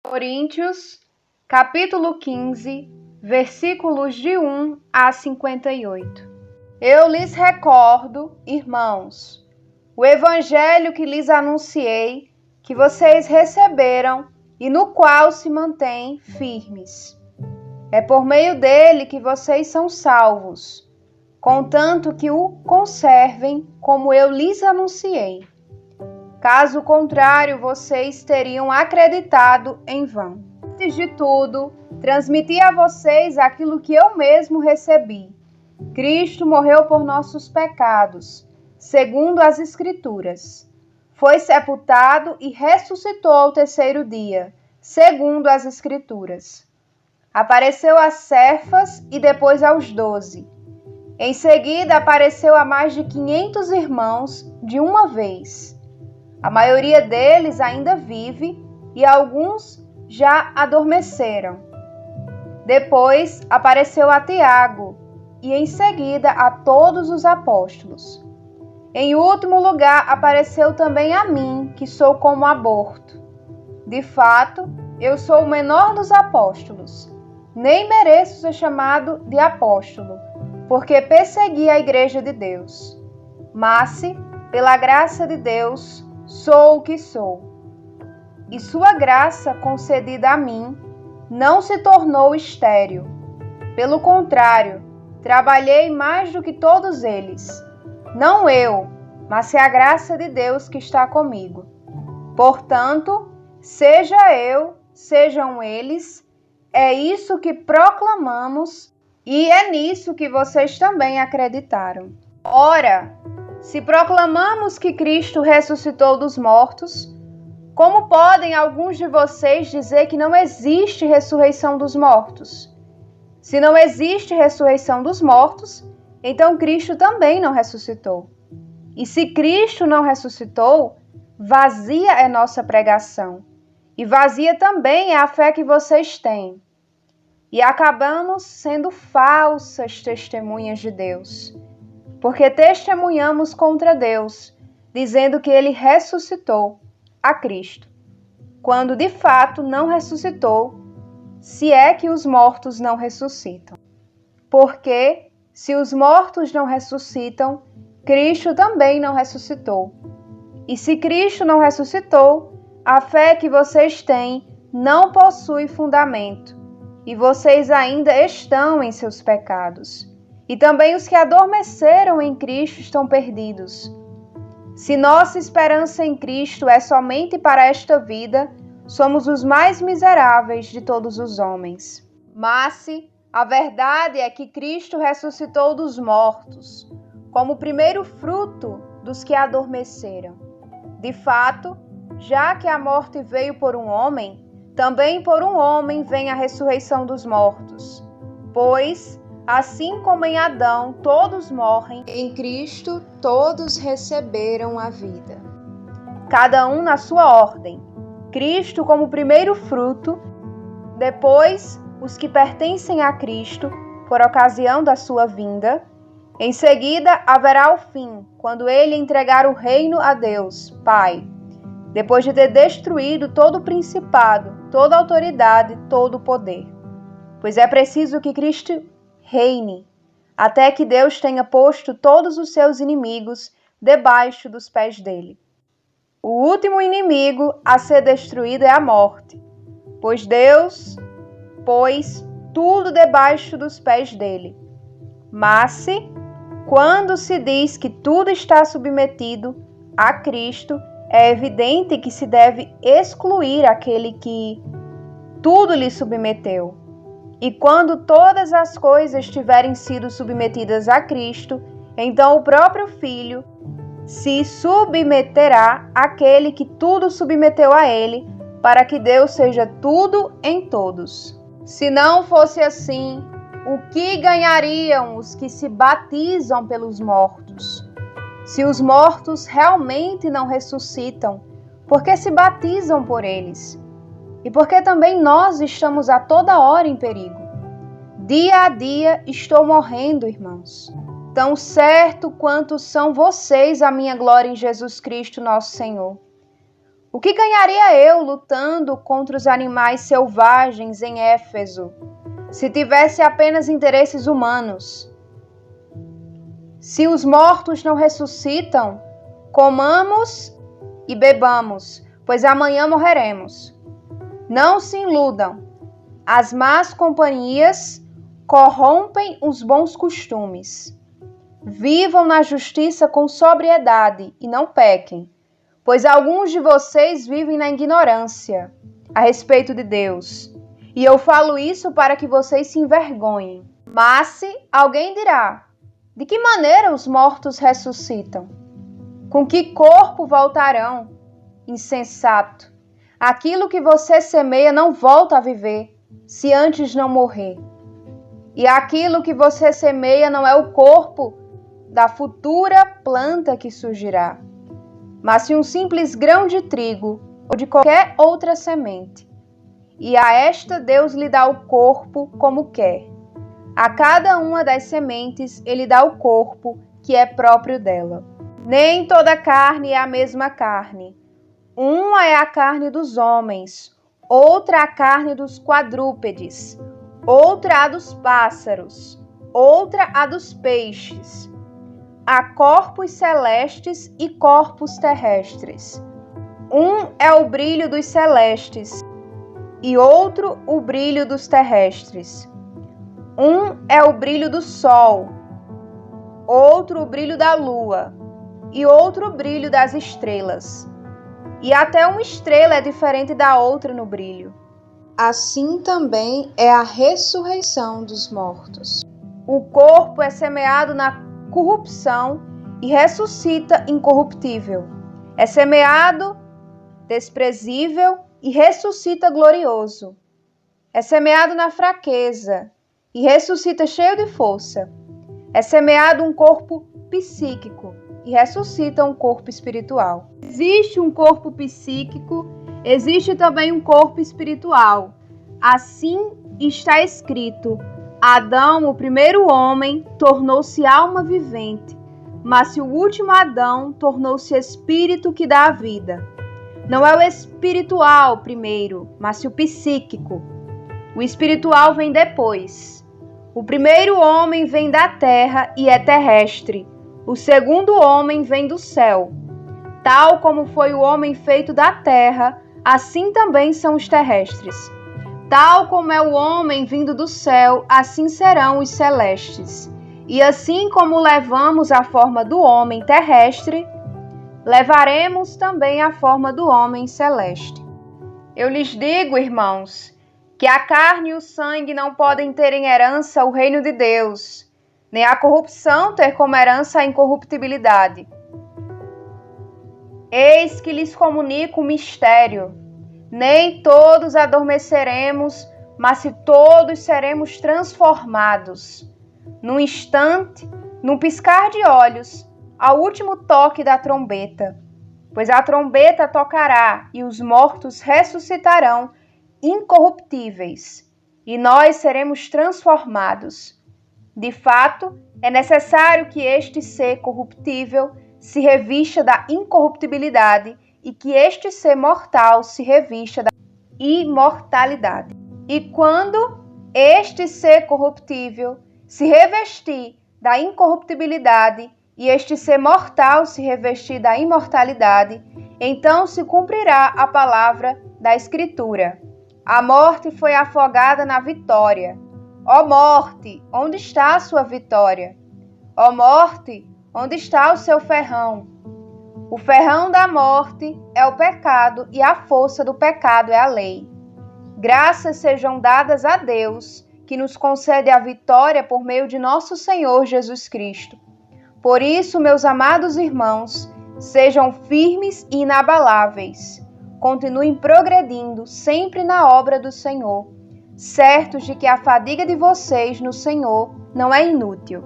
Coríntios, capítulo 15, versículos de 1 a 58. Eu lhes recordo, irmãos, o evangelho que lhes anunciei, que vocês receberam e no qual se mantêm firmes. É por meio dele que vocês são salvos, contanto que o conservem como eu lhes anunciei. Caso contrário, vocês teriam acreditado em vão. Antes de tudo, transmiti a vocês aquilo que eu mesmo recebi. Cristo morreu por nossos pecados, segundo as Escrituras. Foi sepultado e ressuscitou ao terceiro dia, segundo as Escrituras. Apareceu a Cefas e depois aos 12. Em seguida, apareceu a mais de 500 irmãos de uma vez. A maioria deles ainda vive e alguns já adormeceram. Depois apareceu a Tiago e em seguida a todos os apóstolos. Em último lugar apareceu também a mim, que sou como aborto. De fato, eu sou o menor dos apóstolos. Nem mereço ser chamado de apóstolo, porque persegui a igreja de Deus. Mas, pela graça de Deus, sou o que sou. E sua graça concedida a mim não se tornou estéril. Pelo contrário, trabalhei mais do que todos eles. Não eu, mas a graça de Deus que está comigo. Portanto, seja eu, sejam eles, é isso que proclamamos e é nisso que vocês também acreditaram. Ora, se proclamamos que Cristo ressuscitou dos mortos, como podem alguns de vocês dizer que não existe ressurreição dos mortos? Se não existe ressurreição dos mortos, então Cristo também não ressuscitou. E se Cristo não ressuscitou, vazia é nossa pregação, e vazia também é a fé que vocês têm. E acabamos sendo falsas testemunhas de Deus, porque testemunhamos contra Deus, dizendo que ele ressuscitou a Cristo, quando de fato não ressuscitou, se é que os mortos não ressuscitam. Porque, se os mortos não ressuscitam, Cristo também não ressuscitou. E se Cristo não ressuscitou, a fé que vocês têm não possui fundamento, e vocês ainda estão em seus pecados. E também os que adormeceram em Cristo estão perdidos. Se nossa esperança em Cristo é somente para esta vida, somos os mais miseráveis de todos os homens. Mas a verdade é que Cristo ressuscitou dos mortos, como o primeiro fruto dos que adormeceram. De fato, já que a morte veio por um homem, também por um homem vem a ressurreição dos mortos. Pois, assim como em Adão todos morrem, em Cristo todos receberam a vida. Cada um na sua ordem. Cristo como primeiro fruto, depois os que pertencem a Cristo, por ocasião da sua vinda. Em seguida haverá o fim, quando ele entregar o reino a Deus, Pai, depois de ter destruído todo o principado, toda a autoridade, todo o poder. Pois é preciso que Cristo reine, até que Deus tenha posto todos os seus inimigos debaixo dos pés dele. O último inimigo a ser destruído é a morte, pois Deus pôs tudo debaixo dos pés dele. Mas, quando se diz que tudo está submetido a Cristo, é evidente que se deve excluir aquele que tudo lhe submeteu. E quando todas as coisas tiverem sido submetidas a Cristo, então o próprio Filho se submeterá àquele que tudo submeteu a ele, para que Deus seja tudo em todos. Se não fosse assim, o que ganhariam os que se batizam pelos mortos? Se os mortos realmente não ressuscitam, por que se batizam por eles? E porque também nós estamos a toda hora em perigo. Dia a dia estou morrendo, irmãos. Tão certo quanto são vocês a minha glória em Jesus Cristo, nosso Senhor. O que ganharia eu lutando contra os animais selvagens em Éfeso, se tivesse apenas interesses humanos? Se os mortos não ressuscitam, comamos e bebamos, pois amanhã morreremos. Não se iludam. As más companhias corrompem os bons costumes. Vivam na justiça com sobriedade e não pequem, pois alguns de vocês vivem na ignorância a respeito de Deus. E eu falo isso para que vocês se envergonhem. Mas se alguém dirá: de que maneira os mortos ressuscitam? Com que corpo voltarão? Insensato! Aquilo que você semeia não volta a viver, se antes não morrer. E aquilo que você semeia não é o corpo da futura planta que surgirá, mas sim um simples grão de trigo ou de qualquer outra semente. E a esta Deus lhe dá o corpo como quer. A cada uma das sementes ele dá o corpo que é próprio dela. Nem toda carne é a mesma carne. Uma é a carne dos homens, outra a carne dos quadrúpedes, outra a dos pássaros, outra a dos peixes. Há corpos celestes e corpos terrestres. Um é o brilho dos celestes e outro o brilho dos terrestres. Um é o brilho do sol, outro o brilho da lua e outro o brilho das estrelas. E até uma estrela é diferente da outra no brilho. Assim também é a ressurreição dos mortos. O corpo é semeado na corrupção e ressuscita incorruptível. É semeado desprezível e ressuscita glorioso. É semeado na fraqueza e ressuscita cheio de força. É semeado um corpo psíquico e ressuscita um corpo espiritual. Existe um corpo psíquico, existe também um corpo espiritual. Assim está escrito: Adão, o primeiro homem, tornou-se alma vivente, mas o último Adão tornou-se espírito que dá a vida. Não é o espiritual primeiro, mas o psíquico. O espiritual vem depois. O primeiro homem vem da terra e é terrestre. O segundo homem vem do céu. Tal como foi o homem feito da terra, assim também são os terrestres. Tal como é o homem vindo do céu, assim serão os celestes. E assim como levamos a forma do homem terrestre, levaremos também a forma do homem celeste. Eu lhes digo, irmãos, que a carne e o sangue não podem ter em herança o reino de Deus, nem a corrupção ter como herança a incorruptibilidade. Eis que lhes comunico um mistério. Nem todos adormeceremos, mas se todos seremos transformados. Num instante, num piscar de olhos, ao último toque da trombeta. Pois a trombeta tocará e os mortos ressuscitarão incorruptíveis, e nós seremos transformados. De fato, é necessário que este ser corruptível se revista da incorruptibilidade e que este ser mortal se revista da imortalidade. E quando este ser corruptível se revestir da incorruptibilidade e este ser mortal se revestir da imortalidade, então se cumprirá a palavra da Escritura: a morte foi afogada na vitória. Ó morte, onde está a sua vitória? Ó morte, onde está o seu ferrão? O ferrão da morte é o pecado e a força do pecado é a lei. Graças sejam dadas a Deus, que nos concede a vitória por meio de nosso Senhor Jesus Cristo. Por isso, meus amados irmãos, sejam firmes e inabaláveis. Continuem progredindo sempre na obra do Senhor, certos de que a fadiga de vocês no Senhor não é inútil.